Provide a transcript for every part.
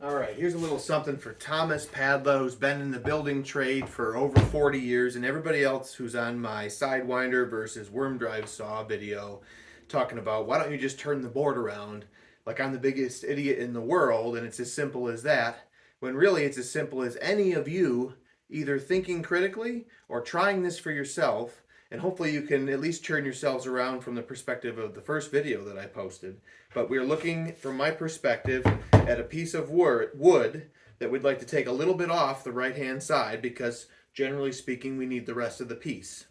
All right, here's a little something for Thomas Padla, who's been in the building trade for over 40 years, and everybody else who's on my Sidewinder versus worm drive saw video talking about why don't you just turn the board around like I'm the biggest idiot in the world, and it's as simple as that, when really it's as simple as any of you either thinking critically or trying this for yourself, and hopefully you can at least turn yourselves around from the perspective of the first video that I posted. But we're looking, from my perspective, at a piece of wood that we'd like to take a little bit off the right-hand side because, generally speaking, we need the rest of the piece.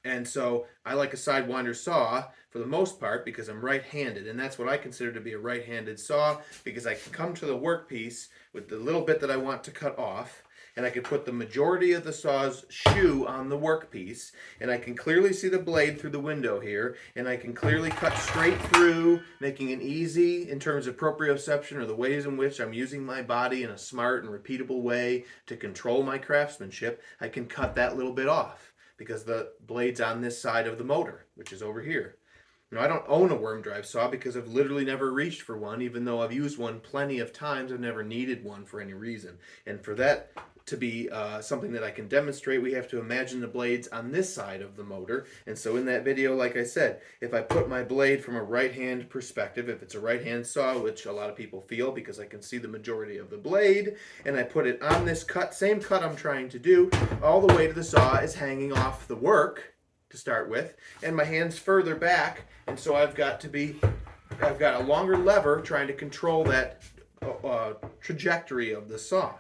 And so I like a Sidewinder saw for the most part because I'm right-handed, and that's what I consider to be a right-handed saw because I can come to the workpiece with the little bit that I want to cut off, and I can put the majority of the saw's shoe on the workpiece, and I can clearly see the blade through the window here, and I can clearly cut straight through, making it easy in terms of proprioception or the ways in which I'm using my body in a smart and repeatable way to control my craftsmanship. I can cut that little bit off because the blade's on this side of the motor, which is over here. Now, I don't own a worm drive saw because I've literally never reached for one, even though I've used one plenty of times. I've never needed one for any reason. And for that to be something that I can demonstrate, we have to imagine the blades on this side of the motor. And so in that video, like I said, if I put my blade from a right-hand perspective, if it's a right-hand saw, which a lot of people feel because I can see the majority of the blade, and I put it on this cut, same cut I'm trying to do, all the way to the saw is hanging off the work to start with, and my hand's further back, and so I've got a longer lever trying to control that trajectory of the saw.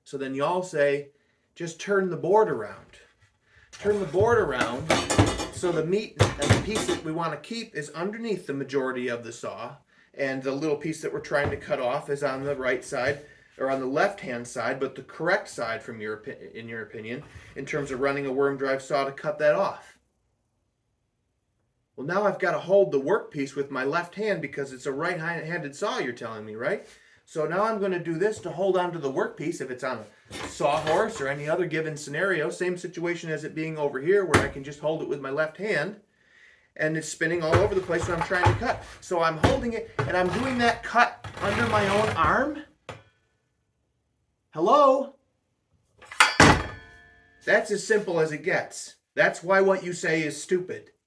So then y'all say, just turn the board around. Turn the board around so the meat and the piece that we want to keep is underneath the majority of the saw, and the little piece that we're trying to cut off is on the right side, or on the left-hand side, but the correct side in your opinion, in terms of running a worm drive saw to cut that off. Well, now I've got to hold the workpiece with my left hand because it's a right-handed saw, you're telling me, right? So now I'm going to do this to hold onto the workpiece if it's on a sawhorse or any other given scenario. Same situation as it being over here where I can just hold it with my left hand and it's spinning all over the place when I'm trying to cut. So I'm holding it and I'm doing that cut under my own arm. Hello? That's as simple as it gets. That's why what you say is stupid.